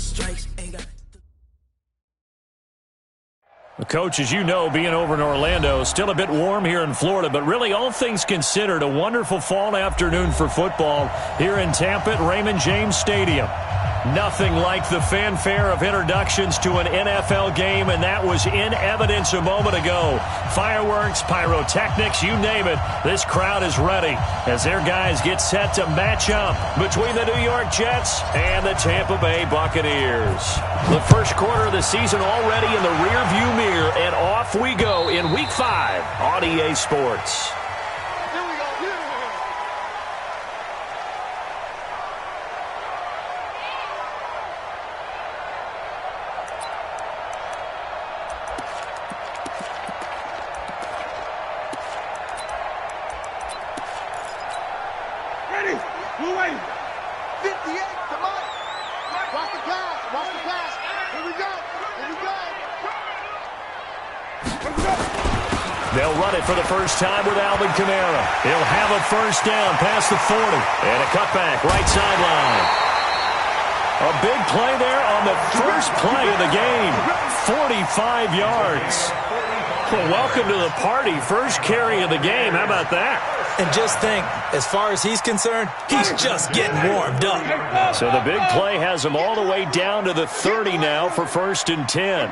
strikes, ain't got. Coach, as you know, being over in Orlando, still a bit warm here in Florida, but really all things considered, a wonderful fall afternoon for football here in Tampa at Raymond James Stadium. Nothing like the fanfare of introductions to an NFL game, and that was in evidence a moment ago. Fireworks, pyrotechnics, you name it, this crowd is ready as their guys get set to match up between the New York Jets and the Tampa Bay Buccaneers. The first quarter of the season already in the rearview mirror, and off we go in Week 5 on EA Sports. They'll run it for the first time with Alvin Kamara. He'll have a first down past the 40. And a cutback right sideline. A big play there on the first play of the game. 45 yards. Well, welcome to the party. First carry of the game. How about that? And just think, as far as he's concerned, he's just getting warmed up. So the big play has him all the way down to the 30 now for 1st and 10.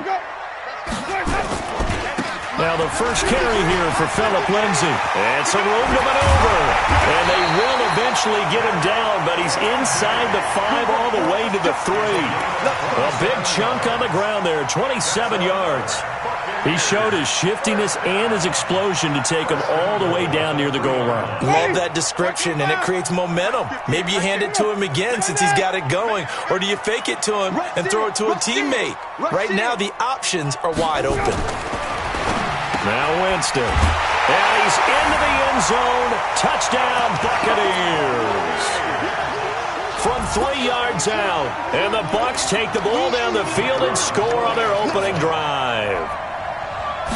Now the first carry here for Phillip Lindsay. And some room to maneuver. And they will eventually get him down, but he's inside the 5 all the way to the 3. A big chunk on the ground there, 27 yards. He showed his shiftiness and his explosion to take him all the way down near the goal line. Love that description, and it creates momentum. Maybe you hand it to him again since he's got it going, or do you fake it to him and throw it to a teammate? Right now, the options are wide open. Now Winston. And he's into the end zone. Touchdown, Buccaneers. From 3 yards out. And the Bucs take the ball down the field and score on their opening drive.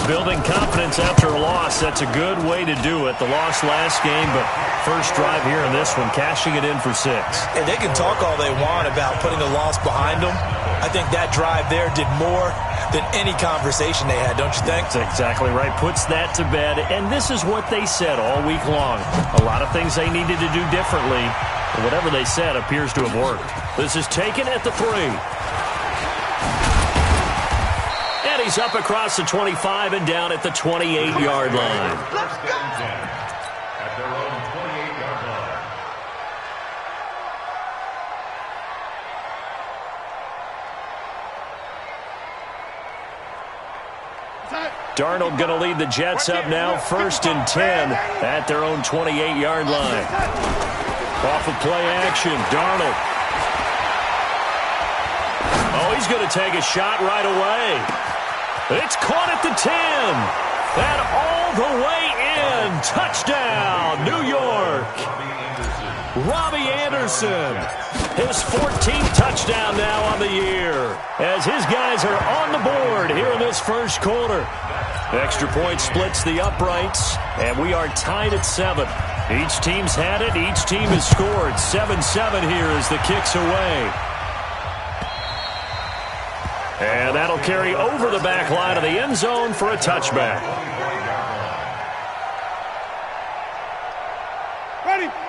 Building confidence after a loss, that's a good way to do it. The loss last game, but first drive here in this one, cashing it in for 6. And they can talk all they want about putting a loss behind them. I think that drive there did more than any conversation they had, don't you think? That's exactly right. Puts that to bed. And this is what they said all week long. A lot of things they needed to do differently. But whatever they said appears to have worked. This is taken at the 3. And he's up across the 25 and down at the 28-yard line. Let's go! At their own 28-yard line. Darnold going to lead the Jets up now, 1st and 10 at their own 28-yard line. Off of play action, Darnold. Oh, he's going to take a shot right away. It's caught at the 10. And all the way in. Touchdown, New York. Robbie Anderson. His 14th touchdown now on the year. As his guys are on the board here in this first quarter. Extra point splits the uprights. And we are tied at 7. Each team's had it. Each team has scored. 7-7 here as the kick's away. And that'll carry over the back line of the end zone for a touchback.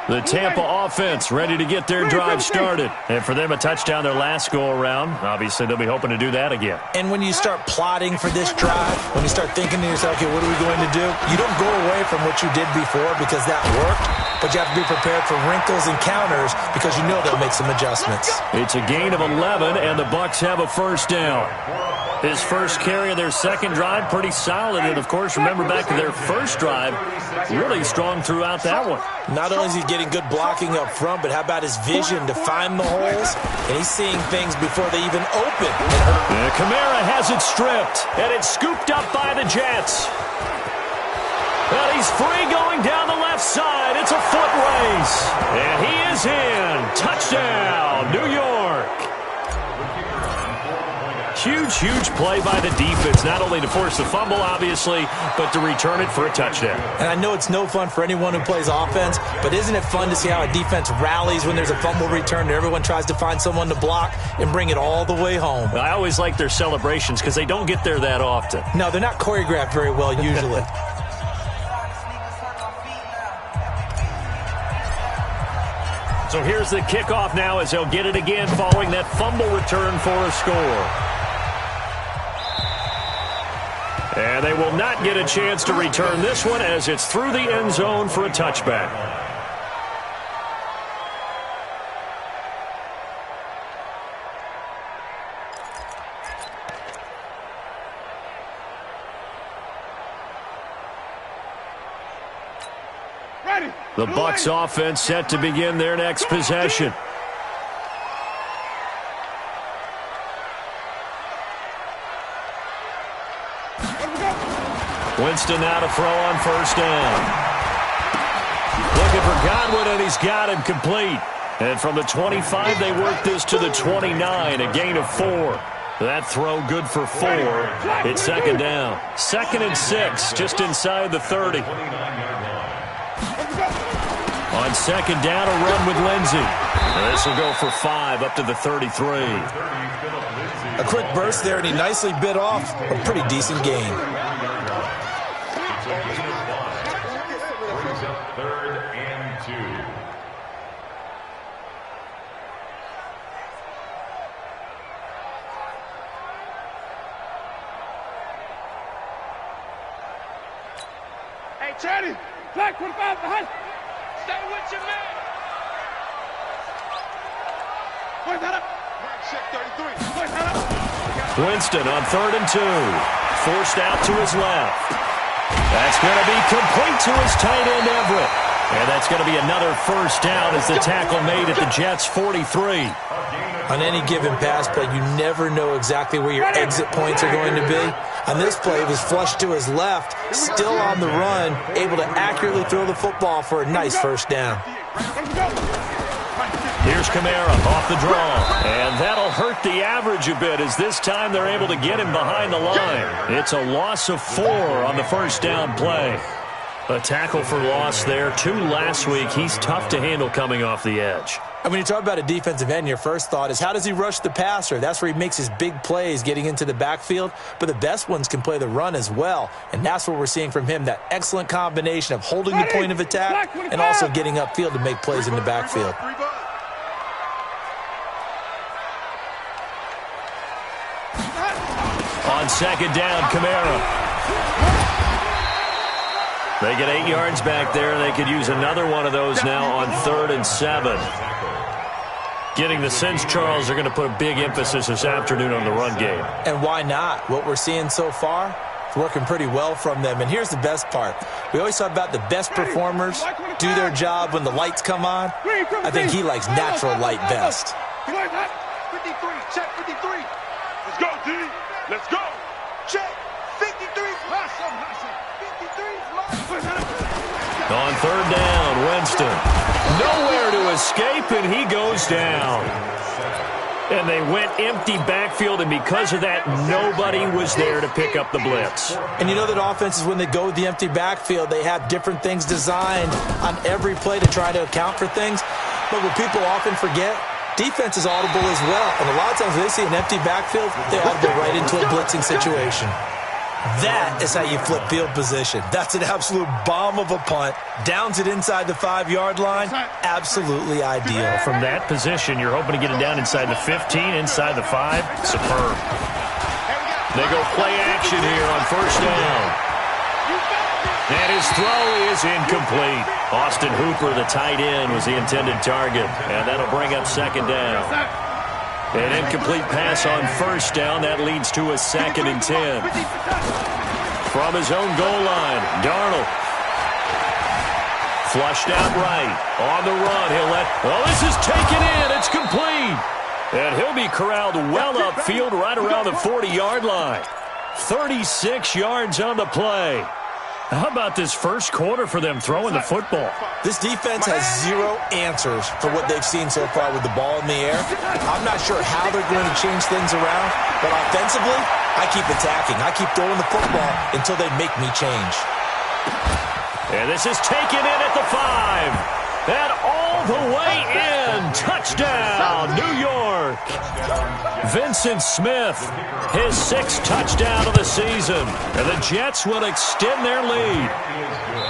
The Tampa offense ready to get their drive started. And for them, a touchdown their last go-around. Obviously, they'll be hoping to do that again. And when you start plotting for this drive, when you start thinking to yourself, okay, what are we going to do? You don't go away from what you did before because that worked. But you have to be prepared for wrinkles and counters because you know they'll make some adjustments. It's a gain of 11, and the Bucs have a first down. His first carry of their second drive, pretty solid. And, of course, remember back to their first drive, really strong throughout that one. Not only is he getting good blocking up front, but how about his vision to find the holes? And he's seeing things before they even open. And Kamara has it stripped, and it's scooped up by the Jets. And he's free going down the left side. It's a foot race. And he is in. Touchdown, New York. huge, huge play by the defense, not only to force the fumble, obviously, but to return it for a touchdown. And I know it's no fun for anyone who plays offense, but isn't it fun to see how a defense rallies when there's a fumble return and everyone tries to find someone to block and bring it all the way home? I always like their celebrations because they don't get there that often. No, they're not choreographed very well usually. So here's the kickoff now as they'll get it again following that fumble return for a score. And they will not get a chance to return this one as it's through the end zone for a touchback. The Bucs offense set to begin their next possession. Winston now to throw on first down. Looking for Godwin, and he's got him complete. And from the 25, they work this to the 29, a gain of 4. That throw good for 4. It's second down. 2nd and 6, just inside the 30. On second down, a run with Lindsey. This will go for 5 up to the 33. A quick burst there, and he nicely bit off a pretty decent gain. Third and 2. Hey, Charlie, flag 45 behind. Stay with your man. Point that up. Check 33. Point that up. Winston on 3rd and 2. Forced out to his left. That's going to be complete to his tight end, Everett. And that's going to be another first down as the tackle made at the Jets' 43. On any given pass play, you never know exactly where your exit points are going to be. On this play, it was flushed to his left, still on the run, able to accurately throw the football for a nice first down. Here's Kamara off the draw. And that'll hurt the average a bit as this time they're able to get him behind the line. It's a loss of 4 on the first down play. A tackle for loss there. 2 last week. He's tough to handle coming off the edge. And when you talk about a defensive end, your first thought is how does he rush the passer? That's where he makes his big plays getting into the backfield. But the best ones can play the run as well. And that's what we're seeing from him, that excellent combination of holding the point of attack and also getting upfield to make plays in the backfield. On second down, Kamara. They get 8 yards back there. They could use another one of those now on 3rd and 7. Getting the sense, Charles, they're going to put a big emphasis this afternoon on the run game. And why not? What we're seeing so far, it's working pretty well from them. And here's the best part. We always talk about the best performers do their job when the lights come on. I think he likes natural light best. 53, check 53. Let's go, D. Let's go. Check 53. Awesome. 53. On 3rd down, Winston. Nowhere to escape, and he goes down. And they went empty backfield, and because of that, nobody was there to pick up the blitz. And you know that offenses, when they go with the empty backfield, they have different things designed on every play to try to account for things. But what people often forget, defense is audible as well. And a lot of times when they see an empty backfield, they audible right into a blitzing situation. That is how you flip field position. That's an absolute bomb of a punt. Downs it inside the 5-yard line. Absolutely ideal. From that position, you're hoping to get it down inside the 15, inside the 5. Superb. They go play action here on first down. And his throw is incomplete. Austin Hooper, the tight end, was the intended target. And that'll bring up second down. An incomplete pass on first down. That leads to a 2nd and 10. From his own goal line, Darnold. Flushed out right. On the run, he'll let... Oh, this is taken in. It's complete. And he'll be corralled well upfield right around the 40-yard line. 36 yards on the play. How about this first quarter for them throwing the football? This defense has zero answers for what they've seen so far with the ball in the air. I'm not sure how they're going to change things around, but offensively, I keep attacking. I keep throwing the football until they make me change. And this is taken in at the 5. And all the way in. Touchdown, New York. Vincent Smith, his 6th touchdown of the season. And the Jets will extend their lead.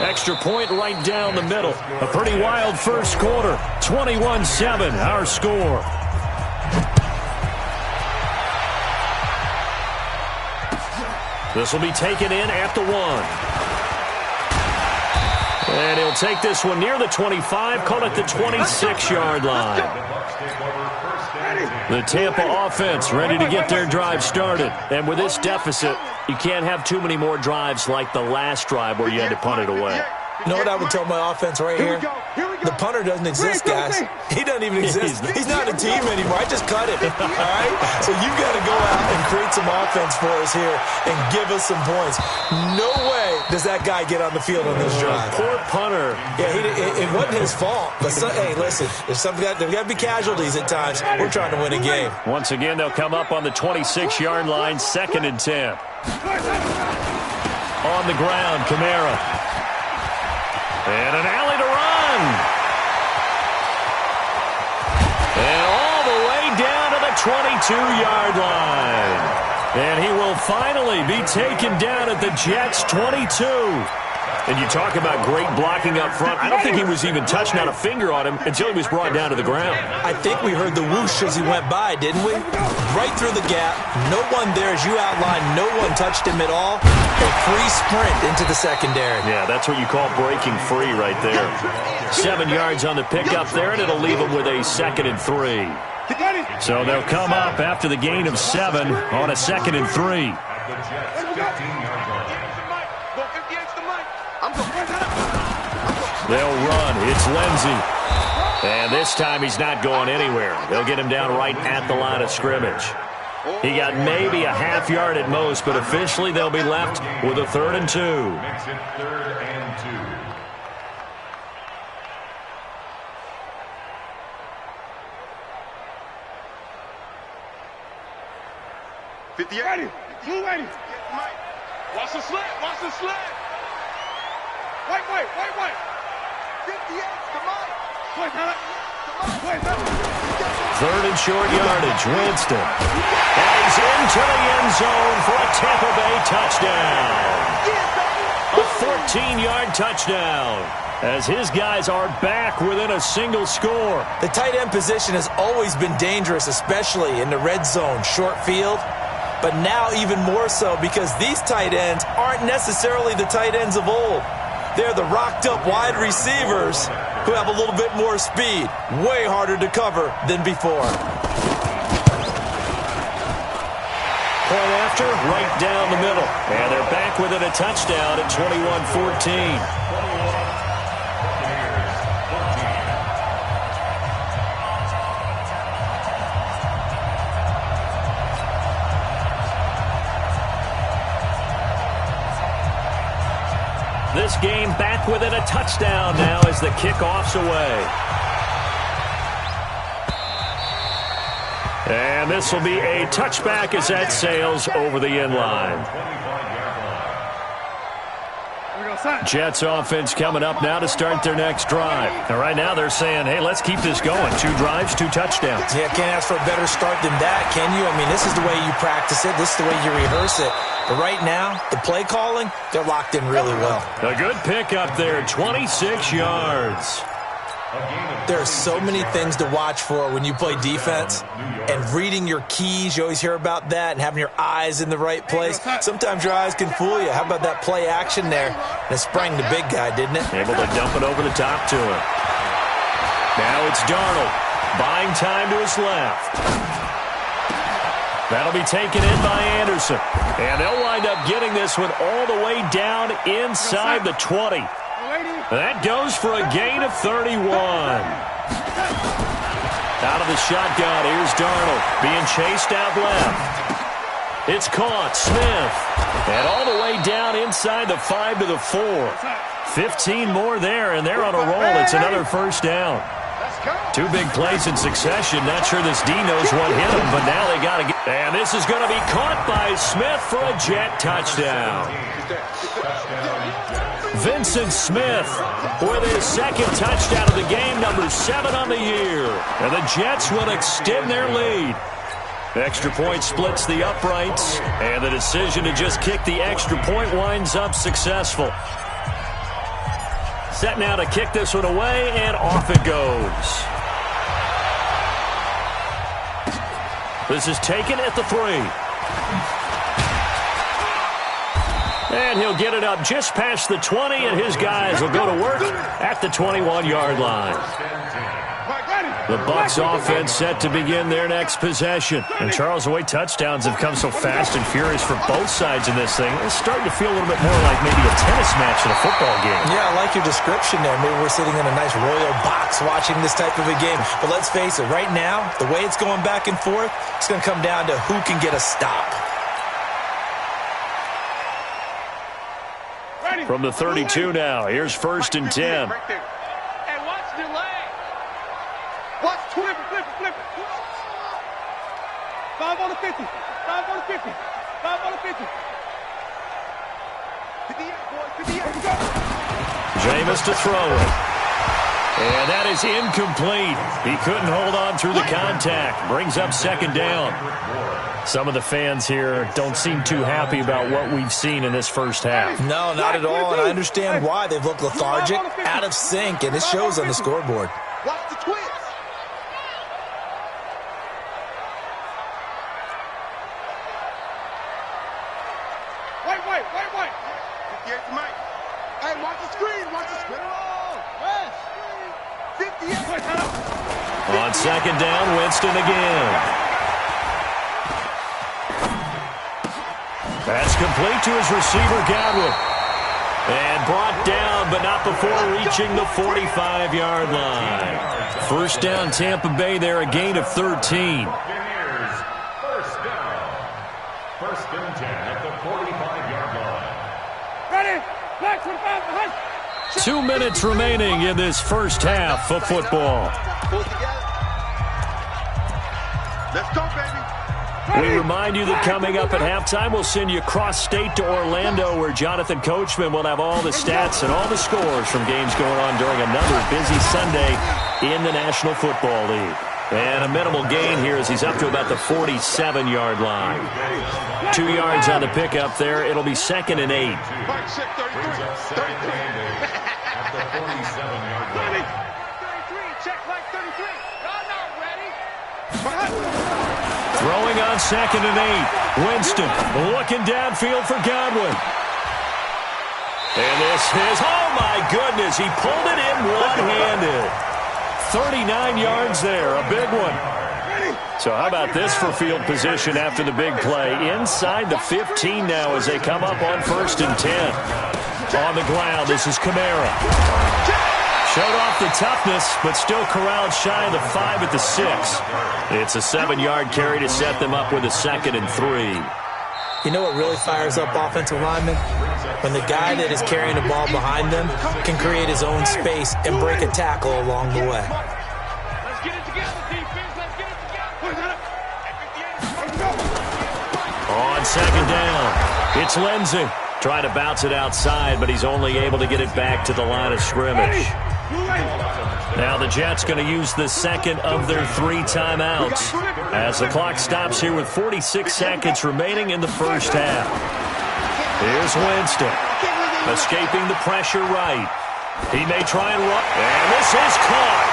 Extra point right down the middle. A pretty wild first quarter. 21-7, our score. This will be taken in at the 1. And he'll take this one near the 25, call it the 26-yard line. The Tampa offense ready to get their drive started. And with this deficit, you can't have too many more drives like the last drive where you had to punt it away. You know what I would tell my offense right here? The punter doesn't exist, guys. He doesn't even exist. He's not a team anymore. I just cut him. All right? So you've got to go out and create some offense for us here and give us some points. No way does that guy get on the field on this drive. Poor punter. Yeah, it wasn't his fault. But hey, listen, there's got to be casualties at times. We're trying to win a game. Once again, they'll come up on the 26-yard line, 2nd and 10. On the ground, Kamara. And an alley to run. And all the way down to the 22-yard line. And he will finally be taken down at the Jets' 22. And you talk about great blocking up front. I don't think he was even touched, not a finger on him, until he was brought down to the ground. I think we heard the whoosh as he went by, didn't we? Right through the gap. No one there, as you outlined. No one touched him at all. A free sprint into the secondary. Yeah, that's what you call breaking free right there. 7 yards on the pickup there, and it'll leave him with a 2nd and 3. So they'll come up after the gain of 7 on a 2nd and 3. They'll run. It's Lindsey. And this time he's not going anywhere. They'll get him down right at the line of scrimmage. He got maybe a half yard at most, but officially they'll be left with a 3rd and 2. Makes it 3rd and 2. 58. Blue 80. Watch the slant. Watch the slant. Wait. 58. Come on. Wait, Wait, 3rd and short yardage. Winston. And he's into the end zone for a Tampa Bay touchdown. A 14-yard touchdown. As his guys are back within a single score. The tight end position has always been dangerous, especially in the red zone, short field. But now even more so because these tight ends aren't necessarily the tight ends of old. They're the rocked-up wide receivers who have a little bit more speed. Way harder to cover than before. Point after, right down the middle. And they're back within a touchdown at 21-14. This game back within a touchdown now as the kickoff's away. And this will be a touchback as that sails over the end line. Jets offense coming up now to start their next drive. And right now they're saying, hey, let's keep this going. 2 drives, 2 touchdowns. Yeah, can't ask for a better start than that, can you? I mean, this is the way you practice it. This is the way you rehearse it. But right now, the play calling, they're locked in really well. A good pickup there, 26 yards. There are so many things to watch for when you play defense. And reading your keys, you always hear about that, and having your eyes in the right place. Sometimes your eyes can fool you. How about that play action there? And it sprang the big guy, didn't it? Able to dump it over the top to him. Now it's Darnold. Buying time to his left. That'll be taken in by Anderson. And they'll wind up getting this one all the way down inside the 20. That goes for a gain of 31. Out of the shotgun, here's Darnold being chased out left. It's caught. Smith. And all the way down inside the 5 to the 4. 15 more there, and they're on a roll. It's another first down. 2 big plays in succession. Not sure this D knows what hit him, but now they got to get. And this is going to be caught by Smith for a Jet touchdown. Vincent Smith with his second touchdown of the game, number 7 on the year. And the Jets will extend their lead. Extra point splits the uprights, and the decision to just kick the extra point winds up successful. Set now to kick this one away, and off it goes. This is taken at the 3. And he'll get it up just past the 20, and his guys will go to work at the 21-yard line. The Bucs offense set to begin their next possession. And Charles, the way touchdowns have come so fast and furious for both sides in this thing, it's starting to feel a little bit more like maybe a tennis match in a football game. Yeah, I like your description there. Maybe we're sitting in a nice royal box watching this type of a game. But let's face it, right now, the way it's going back and forth, it's going to come down to who can get a stop. From the 32 now, here's 1st and 10. Watch, flip it. 5 on the 50. 5 on the 50. 5 on the 50. 58, boys. 58. Go. Jameis to throw it. And that is incomplete. He couldn't hold on through the contact. Brings up 2nd down. Some of the fans here don't seem too happy about what we've seen in this first half. No, not at all, and I understand why. They've looked lethargic, out of sync, and it shows on the scoreboard. Watch the twist. Wait. 58 to Mike. Hey, watch the screen. Watch the screen. 58. On 2nd down, Winston again. That's complete to his receiver, Godwin. And brought down, but not before reaching the 45-yard line. 1st down, Tampa Bay there, a gain of 13. First and 10 at the 45-yard line. Ready? Black 25 behind. 2 minutes remaining in this first half of football. Pull it together. Let's go, baby. We remind you that coming up at halftime, we'll send you cross-state to Orlando, where Jonathan Coachman will have all the stats and all the scores from games going on during another busy Sunday in the National Football League. And a minimal gain here as he's up to about the 47-yard line. 2 yards on the pickup there. It'll be 2nd and 8. Mike, check 33. 33. At the 47-yard line. 33. Check like 33. Y'all not ready. Throwing on 2nd and 8. Winston looking downfield for Godwin. And this is, oh my goodness, he pulled it in one-handed. 39 yards there, a big one. So how about this for field position after the big play? Inside the 15 now as they come up on 1st and 10. On the ground, this is Kamara. Showed off the toughness, but still corralled shy of the 5 at the 6. It's a 7-yard carry to set them up with a 2nd and 3. You know what really fires up offensive linemen? When the guy that is carrying the ball behind them can create his own space and break a tackle along the way. Let's get it together, defense. Let's get it together. On 2nd down, it's Lindsey. Trying to bounce it outside, but he's only able to get it back to the line of scrimmage. Now the Jets going to use the 2nd of their 3 timeouts as the clock stops here with 46 seconds remaining in the first half. Here's Winston, escaping the pressure right. He may try and run, and this is caught.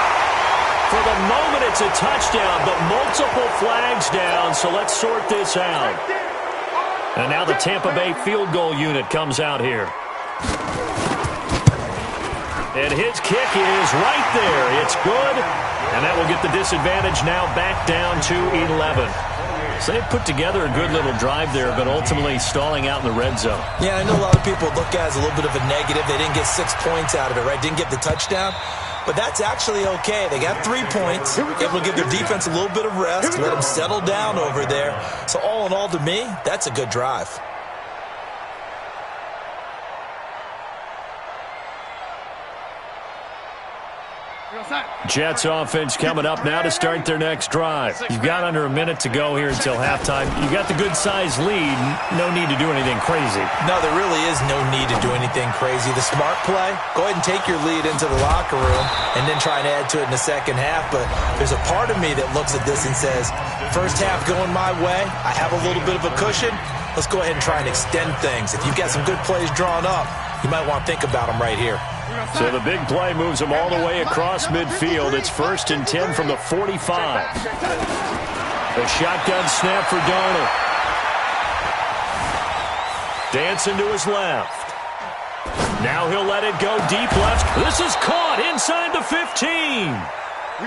For the moment, it's a touchdown, but multiple flags down, so let's sort this out. And now the Tampa Bay field goal unit comes out here. And his kick is right there. It's good. And that will get the disadvantage now back down to 11. So they've put together a good little drive there, but ultimately stalling out in the red zone. Yeah, I know a lot of people look at it as a little bit of a negative. They didn't get 6 points out of it, right? Didn't get the touchdown. but that's actually okay. They got 3 points. Able to give their defense a little bit of rest, let them settle down over there. So all in all, to me, that's a good drive. Jets offense coming up now to start their next drive. You've got under a minute to go here until halftime. You've got the good-sized lead. No need to do anything crazy. No, there really is no need to do anything crazy. The smart play, go ahead and take your lead into the locker room and then try and add to it in the second half. But there's a part of me that looks at this and says, first half going my way, I have a little bit of a cushion. Let's go ahead and try and extend things. If you've got some good plays drawn up, you might want to think about them right here. So the big play moves them all the way across midfield. It's 1st and 10 from the 45. A shotgun snap for Darnold. Dancing to his left. Now he'll let it go deep left. This is caught inside the 15.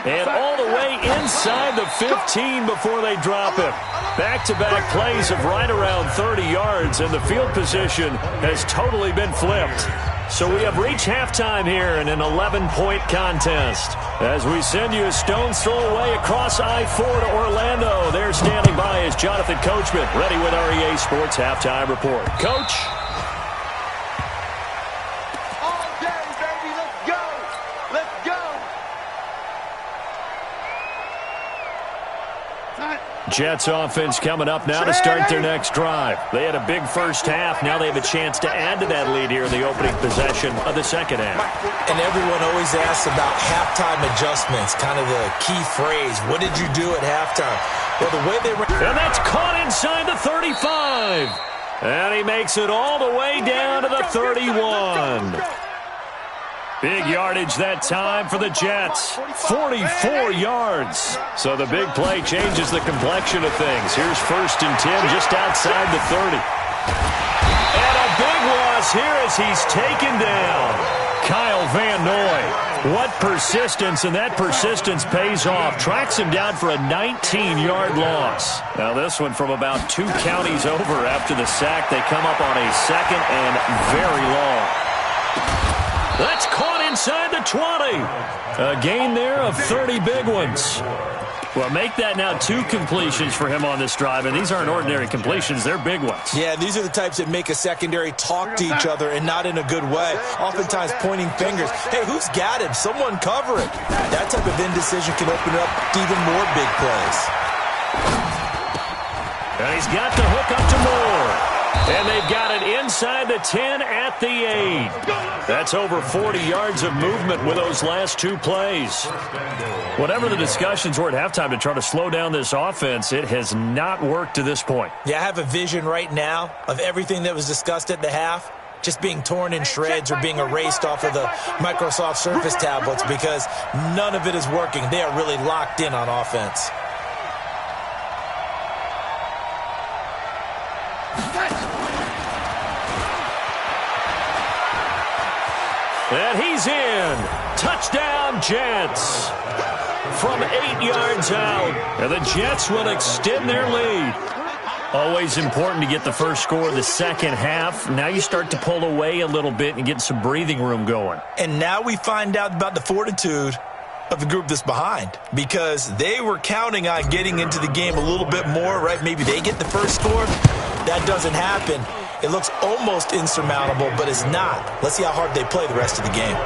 And all the way inside the 15 before they drop it. Back-to-back plays of right around 30 yards, and the field position has totally been flipped. So we have reached halftime here in an 11-point contest. As we send you a stone's throw away across I-4 to Orlando. There standing by is Jonathan Coachman, ready with our EA Sports Halftime Report. Coach? All day, baby. Let's go. Let's go. Jets offense coming up now to start their next drive. They had a big first half. Now they have a chance to add to that lead here in the opening possession of the second half. And everyone always asks about halftime adjustments, kind of the key phrase. What did you do at halftime? Well, the way they ran. And that's caught inside the 35. And he makes it all the way down to the 31. Big yardage that time for the Jets. 44 yards. So the big play changes the complexion of things. Here's 1st and 10 just outside the 30. And a big loss here as he's taken down. Kyle Van Noy. What persistence, and that persistence pays off. Tracks him down for a 19-yard loss. Now this one from about 2 counties over after the sack. They come up on a 2nd and very long. That's caught inside the 20. A gain there of 30 big ones. Well, make that now 2 completions for him on this drive, and these aren't ordinary completions. They're big ones. Yeah, these are the types that make a secondary talk to each other and not in a good way. Oftentimes pointing fingers. Hey, who's got him? Someone cover it. That type of indecision can open up to even more big plays. And he's got the hook up to Moore. And they've got it inside the 10 at the 8. That's over 40 yards of movement with those last 2 plays. Whatever the discussions were at halftime to try to slow down this offense, it has not worked to this point. Yeah, I have a vision right now of everything that was discussed at the half just being torn in shreds or being erased off of the Microsoft Surface tablets because none of it is working. They are really locked in on offense. And he's in. Touchdown, Jets. From 8 yards out. And the Jets will extend their lead. Always important to get the first score of the second half. Now you start to pull away a little bit and get some breathing room going. And now we find out about the fortitude of the group that's behind, because they were counting on getting into the game a little bit more, right? Maybe they get the first score. That doesn't happen. It looks almost insurmountable, but it's not. Let's see how hard they play the rest of the game.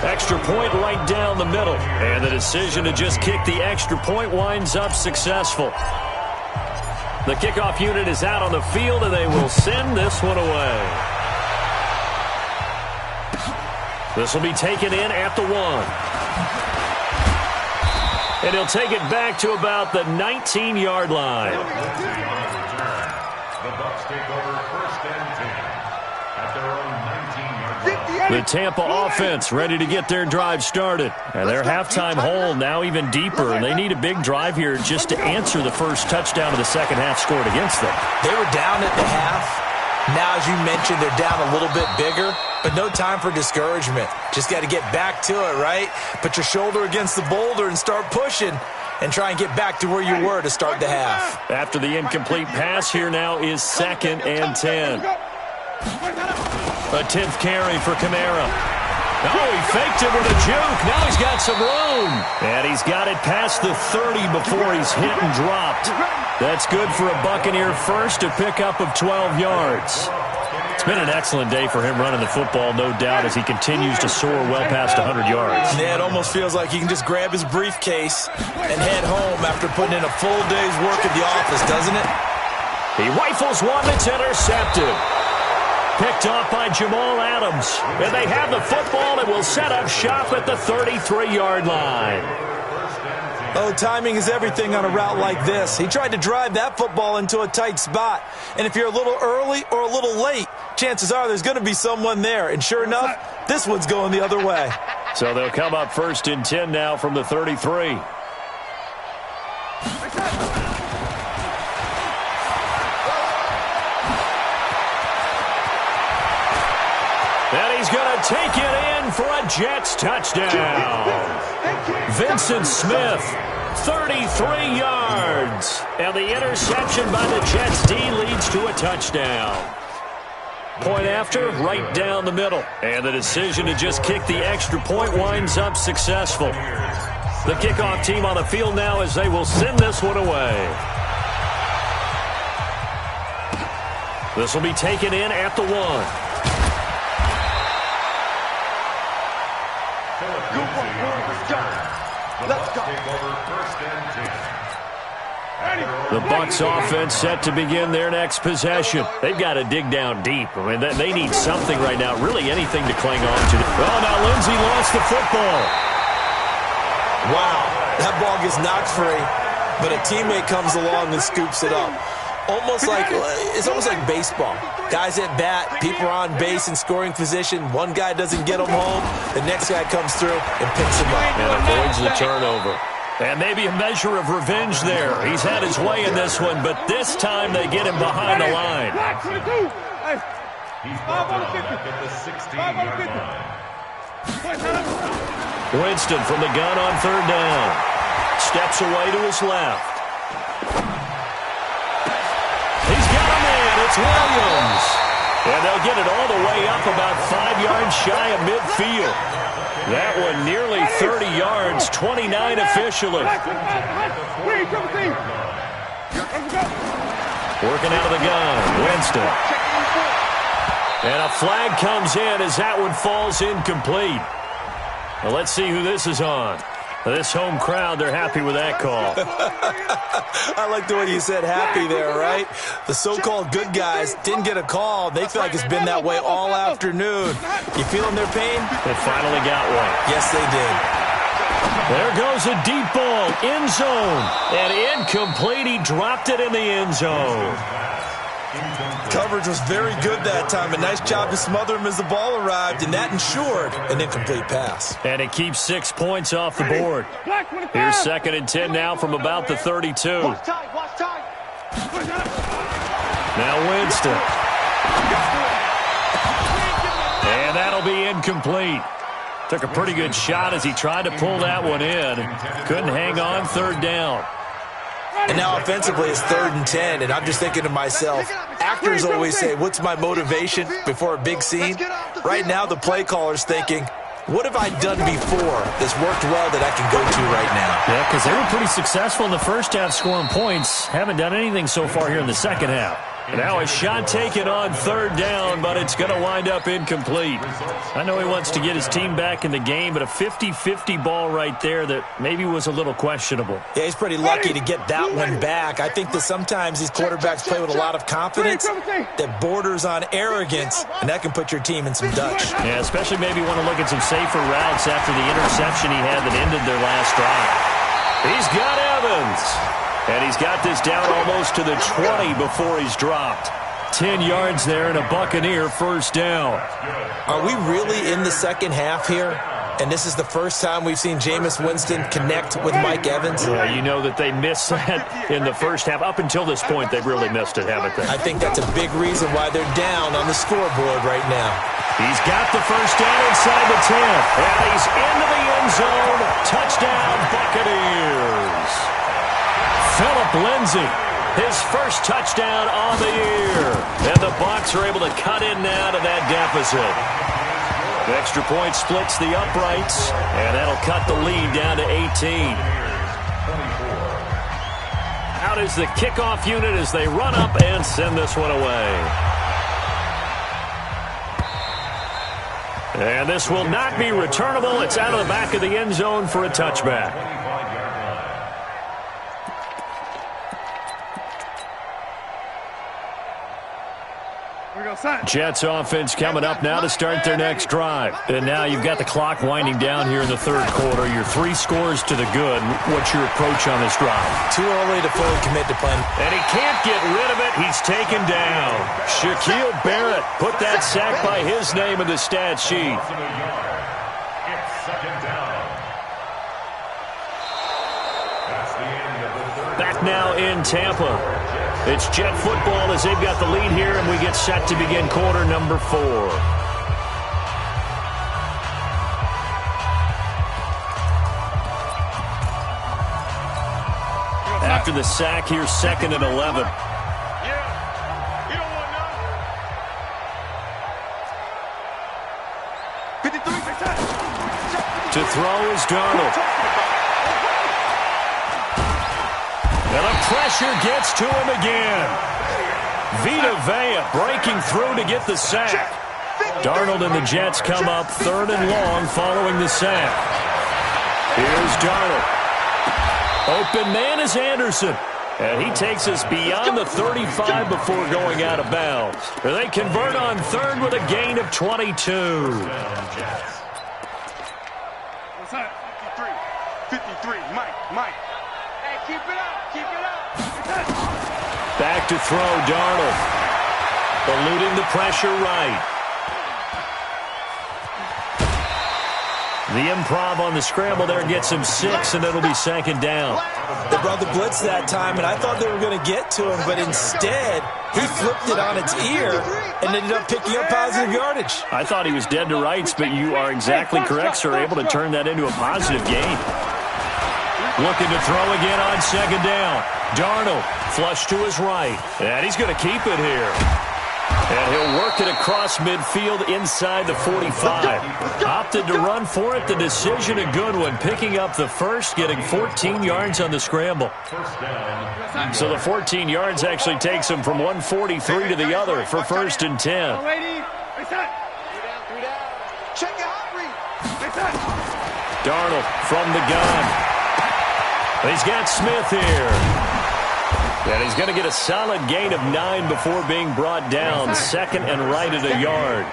Extra point right down the middle. And the decision to just kick the extra point winds up successful. The kickoff unit is out on the field, and they will send this one away. This will be taken in at the 1. And he'll take it back to about the 19-yard line. The Bucs take over 1st and 10 at their own 19-yard line. The Tampa offense ready to get their drive started. And their halftime hole now even deeper. And they need a big drive here just to answer the first touchdown of the second half scored against them. They were down at the half. Now, as you mentioned, they're down a little bit bigger, but no time for discouragement. Just got to get back to it, right? Put your shoulder against the boulder and start pushing and try and get back to where you were to start the half. After the incomplete pass, here now is 2nd and 10. A 10th carry for Kamara. Oh, he faked it with a juke. Now he's got some room. And he's got it past the 30 before he's hit and dropped. That's good for a Buccaneer first, a pickup of 12 yards. It's been an excellent day for him running the football, no doubt, as he continues to soar well past 100 yards. Yeah, it almost feels like he can just grab his briefcase and head home after putting in a full day's work at the office, doesn't it? He rifles one that's intercepted. Picked off by Jamal Adams. And they have the football and will set up shop at the 33-yard line. Oh, timing is everything on a route like this. He tried to drive that football into a tight spot. And if you're a little early or a little late, chances are there's going to be someone there. And sure enough, this one's going the other way. So they'll come up 1st and 10 now from the 33. And he's going to take it in for a Jets touchdown. Vincent Smith, 33 yards. And the interception by the Jets D leads to a touchdown. Point after, right down the middle. And the decision to just kick the extra point winds up successful. The kickoff team on the field now as they will send this one away. This will be taken in at the 1. The Bucs offense set to begin their next possession. They've got to dig down deep. I mean, they need something right now, really anything to cling on to. Oh, now Lindsey lost the football. Wow, that ball gets knocked free, but a teammate comes along and scoops it up. It's almost like baseball. Guys at bat, people are on base in scoring position. One guy doesn't get him home. The next guy comes through and picks him up. And avoids the turnover. And maybe a measure of revenge there. He's had his way in this one, but this time they get him behind the line. He's brought down at the 16-yard line. Winston from the gun on 3rd down. Steps away to his left. He's got a man. It's Williams. And they'll get it all the way up about 5 yards shy of midfield. That one nearly 30 yards, 29 officially. Working out of the gun, Winston. And a flag comes in as that one falls incomplete. Well, let's see who this is on. This home crowd, they're happy with that call. I like the way you said happy there, right? The so-called good guys didn't get a call. They feel like it's been that way all afternoon. You feeling their pain? They finally got one. Yes, they did. There goes a deep ball, end zone. And incomplete, he dropped it in the end zone. Coverage was very good that time. A nice job to smother him as the ball arrived, and that ensured an incomplete pass. And it keeps 6 points off the board. Here's 2nd and 10 now from about the 32. Now Winston. And that'll be incomplete. Took a pretty good shot as he tried to pull that one in. Couldn't hang on 3rd down. And now offensively it's 3rd and 10, and I'm just thinking to myself, actors always say, what's my motivation before a big scene? Right now the play caller's thinking, what have I done before that's worked well that I can go to right now? Yeah, because they were pretty successful in the first half scoring points. Haven't done anything so far here in the second half. Now a shot taken on 3rd down, but it's going to wind up incomplete. I know he wants to get his team back in the game, but a 50-50 ball right there that maybe was a little questionable. Yeah, he's pretty lucky to get that one back. I think that sometimes these quarterbacks play with a lot of confidence that borders on arrogance, and that can put your team in some Dutch. Yeah, especially maybe want to look at some safer routes after the interception he had that ended their last drive. He's got Evans. And he's got this down almost to the 20 before he's dropped. 10 yards there and a Buccaneer 1st down. Are we really in the second half here? And this is the first time we've seen Jameis Winston connect with Mike Evans? Yeah, you know that they missed that in the first half. Up until this point, they've really missed it, haven't they? I think that's a big reason why they're down on the scoreboard right now. He's got the 1st down inside the 10. And he's into the end zone. Touchdown, Buccaneers. Phillip Lindsay, his first touchdown on the year. And the Bucs are able to cut in now to that deficit. The extra point splits the uprights, and that'll cut the lead down to 18. Out is the kickoff unit as they run up and send this one away. And this will not be returnable. It's out of the back of the end zone for a touchback. Jets offense coming up now to start their next drive. And now you've got the clock winding down here in the third quarter. Your 3 scores to the good. What's your approach on this drive? Too early to fully commit to playing. And he can't get rid of it. He's taken down. Shaquille Barrett put that sack by his name in the stat sheet. It's second down. That's the end of the third. Back now in Tampa. It's Jet football as they've got the lead here, and we get set to begin quarter number 4. After the sack, here's 2nd and 11. To throw is Darnold. And the pressure gets to him again. Vita Vea breaking through to get the sack. Darnold and the Jets come up 3rd and long following the sack. Here's Darnold. Open man is Anderson. And he takes us beyond the 35 before going out of bounds. They convert on 3rd with a gain of 22. 53, Mike. Hey, keep it up. Back to throw, Darnold. Eluding the pressure right. The improv on the scramble there gets him 6, and it'll be 2nd down. They brought the blitz that time, and I thought they were going to get to him, but instead, he flipped it on its ear and ended up picking up positive yardage. I thought he was dead to rights, but you are exactly correct, sir. Able to turn that into a positive gain. Looking to throw again on 2nd down. Darnold flush to his right, and he's going to keep it here. And he'll work it across midfield inside the 45. Opted to run for it. The decision a good one. Picking up the first, getting 14 yards on the scramble. So the 14 yards actually takes him from 143 to the other for 1st and 10. Darnold from the gun. He's got Smith here. And he's going to get a solid gain of 9 before being brought down. 2nd and right at a yard.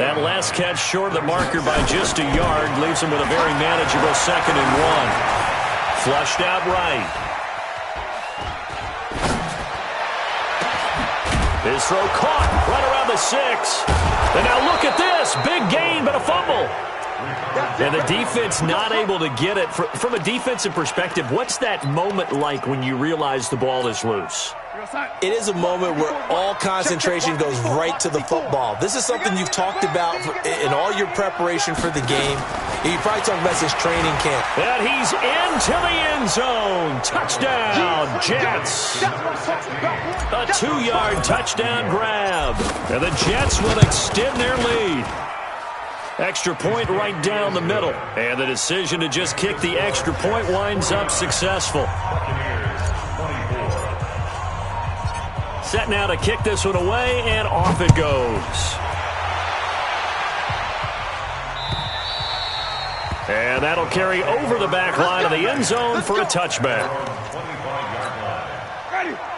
That last catch short of the marker by just a yard leaves him with a very manageable 2nd and 1. Flushed out right. His throw caught right around the 6. And now look at this. Big gain, but a fumble. And the defense not able to get it. From a defensive perspective, what's that moment like when you realize the ball is loose? It is a moment where all concentration goes right to the football. This is something you've talked about in all your preparation for the game. You probably talked about this training camp. And he's into the end zone. Touchdown, Jets. A 2-yard touchdown grab. And the Jets will extend their lead. Extra point right down the middle. And the decision to just kick the extra point winds up successful. Set now to kick this one away, and off it goes. And that'll carry over the back line of the end zone for a touchback.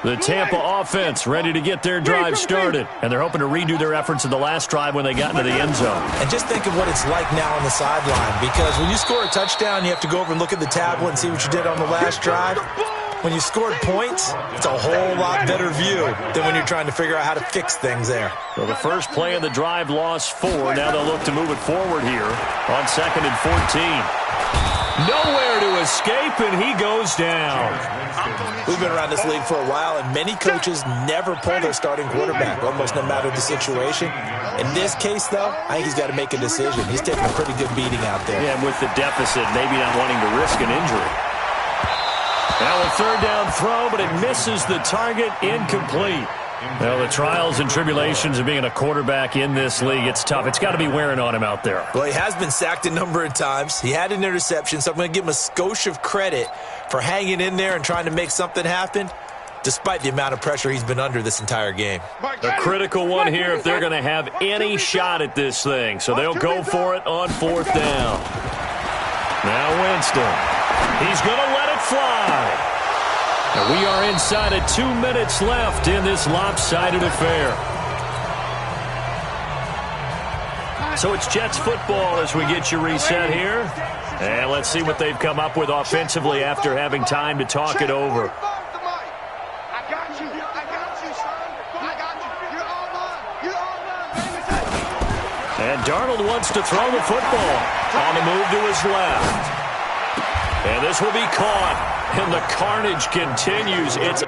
The Tampa offense ready to get their drive started. And they're hoping to redo their efforts in the last drive when they got into the end zone. And just think of what it's like now on the sideline. Because when you score a touchdown, you have to go over and look at the tablet and see what you did on the last drive. When you scored points, it's a whole lot better view than when you're trying to figure out how to fix things there. So the first play of the drive lost 4. Now they'll look to move it forward here on 2nd and 14. Nowhere to escape, and he goes down. We've been around this league for a while, and many coaches never pull their starting quarterback, almost no matter the situation. In this case, though, I think he's got to make a decision. He's taking a pretty good beating out there. Yeah, and with the deficit, maybe not wanting to risk an injury. Now a 3rd down throw, but it misses the target, incomplete. Well, the trials and tribulations of being a quarterback in this league, it's tough. It's got to be wearing on him out there. Well, he has been sacked a number of times. He had an interception, so I'm going to give him a skosh of credit for hanging in there and trying to make something happen, despite the amount of pressure he's been under this entire game. A critical one here if they're going to have any shot at this thing. So they'll go for it on 4th down. Now Winston. He's going to let it fly. And we are inside of 2 minutes left in this lopsided affair. So it's Jets football as we get you reset here. And let's see what they've come up with offensively after having time to talk it over. And Darnold wants to throw the football on the move to his left. And this will be caught. And the carnage continues. It's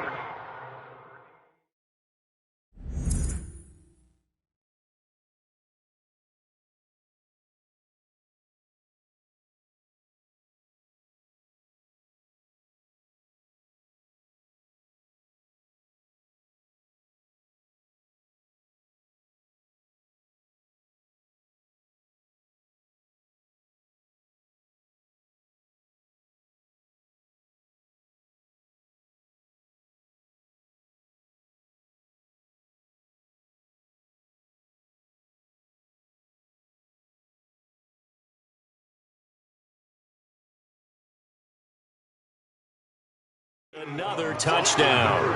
another touchdown.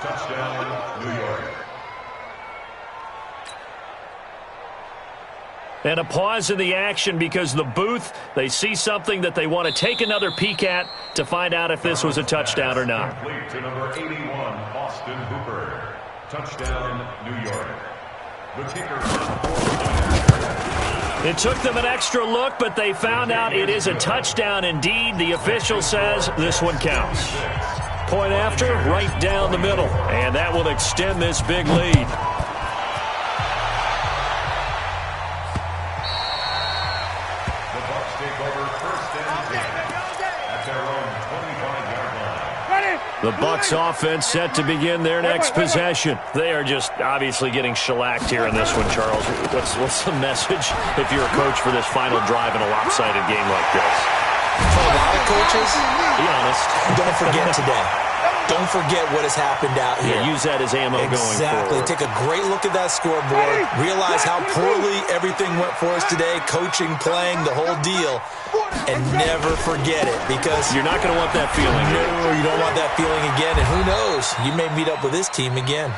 Touchdown, New York. And a pause in the action because the booth, they see something that they want to take another peek at to find out if this was a touchdown or not. Complete to number 81, Austin Hooper. Touchdown, New York. The kicker. It took them an extra look, but they found out it is a touchdown indeed. The official says this one counts. Point after, right down the middle. And that will extend this big lead. The Bucs take over 1st and 10 at their own 25-yard line. The Bucs offense set to begin their next possession. They are just obviously getting shellacked here in this one, Charles. What's the message if you're a coach for this final drive in a lopsided game like this? For a lot of coaches, be honest. Don't forget today. Don't forget what has happened out here. Yeah, use that as ammo going forward. Exactly. Take a great look at that scoreboard. Realize how poorly everything went for us today. Coaching, playing, the whole deal. And never forget it because you're not going to want that feeling. No, you don't want that feeling again. And who knows? You may meet up with this team again.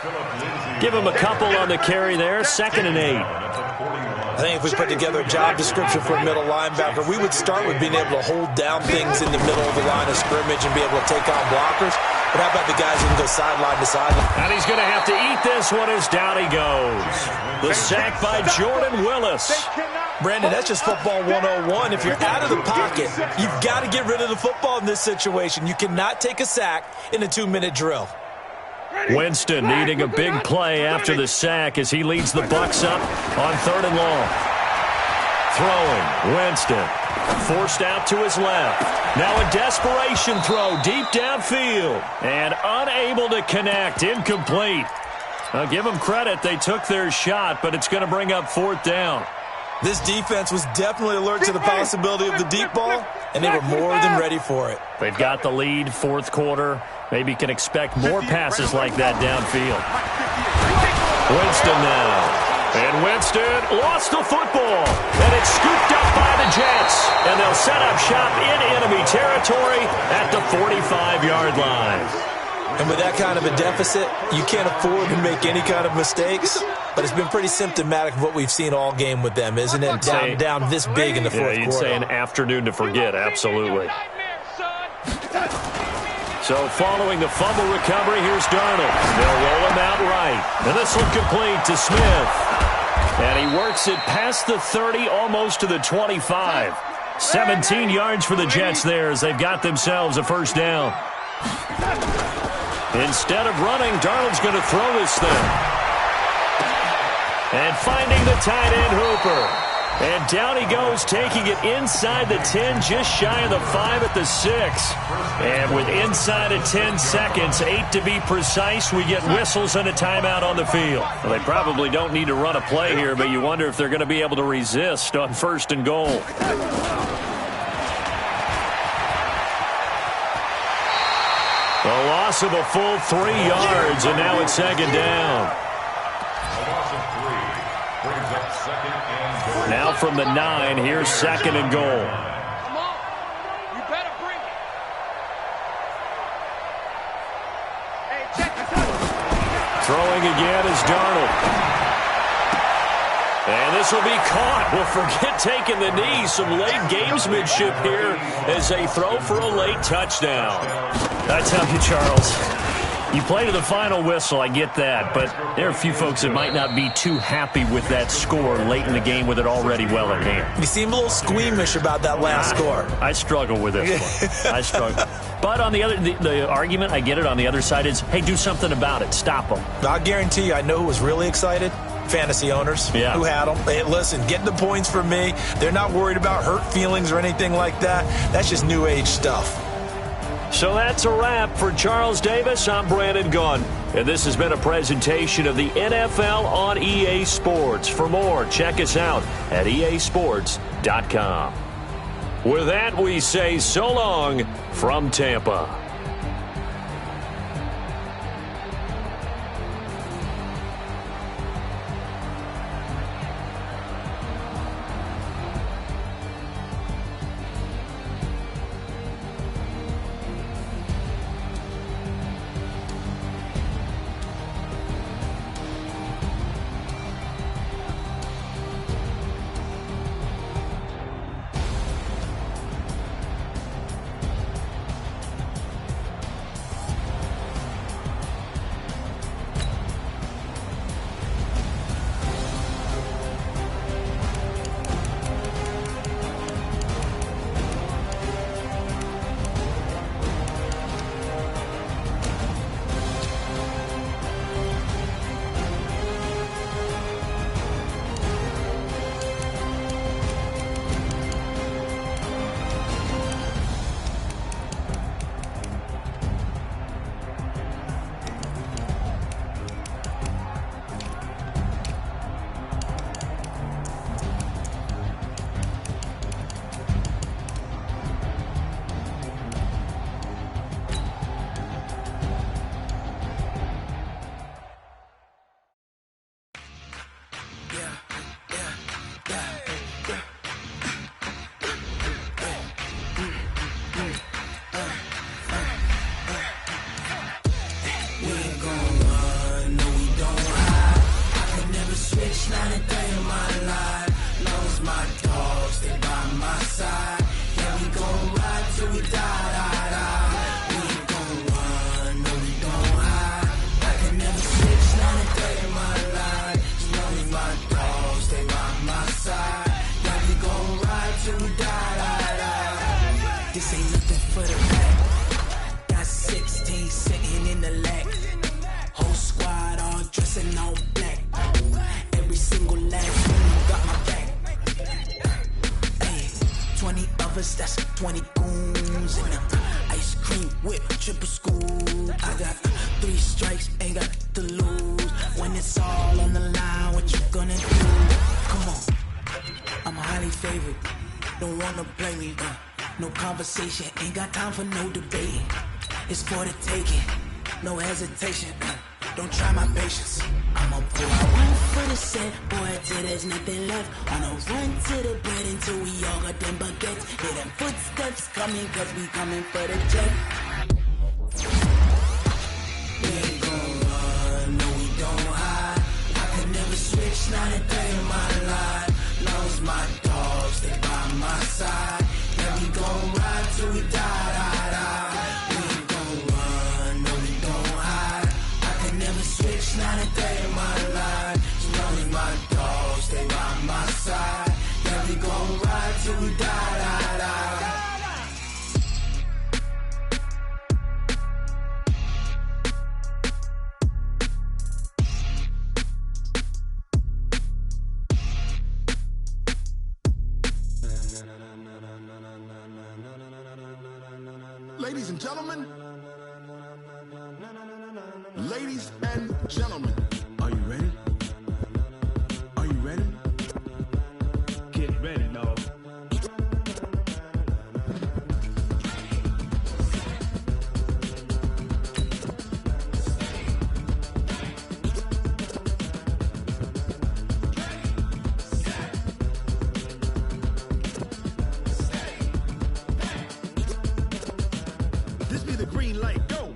Give him a couple on the carry there. 2nd and 8. I think if we put together a job description for a middle linebacker, we would start with being able to hold down things in the middle of the line of scrimmage and be able to take on blockers. But how about the guys who can go sideline to sideline? And he's going to have to eat this one as down he goes. The sack by Jordan Willis. Brandon, that's just football 101. If you're out of the pocket, you've got to get rid of the football in this situation. You cannot take a sack in a 2-minute drill. Winston needing a big play after the sack as he leads the Bucs up on 3rd and long. Throwing, Winston. Forced out to his left. Now a desperation throw deep downfield. And unable to connect. Incomplete. I'll give them credit. They took their shot, but it's going to bring up 4th down. This defense was definitely alert to the possibility of the deep ball, and they were more than ready for it. They've got the lead, 4th quarter. Maybe can expect more passes like that downfield. Winston now. And Winston lost the football. And it's scooped up by the Jets. And they'll set up shop in enemy territory at the 45-yard line. And with that kind of a deficit, you can't afford to make any kind of mistakes. But it's been pretty symptomatic of what we've seen all game with them, isn't it? Down this big in the 4th quarter. Yeah, you'd say an afternoon to forget, absolutely. So following the fumble recovery, here's Darnold. They'll roll him out right. And this will complete to Smith. And he works it past the 30, almost to the 25. 17 yards for the Jets there as they've got themselves a 1st down. Instead of running, Darnold's going to throw this thing. And finding the tight end, Hooper. And down he goes, taking it inside the 10, just shy of the 5 at the 6. And with inside of 10 seconds, 8 to be precise, we get whistles and a timeout on the field. Well, they probably don't need to run a play here, but you wonder if they're going to be able to resist on 1st and goal. A loss of a full 3 yards, and now it's 2nd down. A loss of 3 brings up 2nd and goal. Now from the 9, here's 2nd and goal. Come on. You better bring it. Hey, check this out. Throwing again is Darnold. And this will be caught. Well, forget taking the knee. Some late gamesmanship here as they throw for a late touchdown. I tell you, Charles, you play to the final whistle, I get that, but there are a few folks that might not be too happy with that score late in the game with it already well in hand. You seem a little squeamish about that last score. I struggle with this one. I struggle. But on the other, the argument, I get it, on the other side is, hey, do something about it. Stop them. I guarantee you, I know who was really excited. Fantasy owners who had them. Hey, listen, get the points from me. They're not worried about hurt feelings or anything like that. That's just new age stuff. So that's a wrap for Charles Davis. I'm Brandon Gunn, and this has been a presentation of the NFL on EA Sports. For more, check us out at easports.com. With that, we say so long from Tampa. That's 20 goons and ice cream whip, triple scoop. I got 3 strikes, ain't got to lose. When it's all on the line, what you gonna do? Come on, I'm highly favored. Don't wanna play me, no conversation, ain't got time for no debate. It's for the taking, no hesitation. Don't try my patience. I'ma pull out one for the set, boy, till there's nothing left. On a run to the bread until we all got them baguettes. Hear them footsteps coming, cause we coming for the jet. We ain't gon' run, no we don't hide. I could never switch, not a day in my life. Long as my dogs, stay by my side. Yeah, we gon' ride till we die, die, die. We ain't gon' run, no we don't hide. I could never switch, not a day in my life. As long as my dogs stay by my side. Yeah, we gon' ride till we die, die, die. Ladies and gentlemen. Ladies and gentlemen. Are you ready? Are you ready? Get ready, dog. This be the green light, go!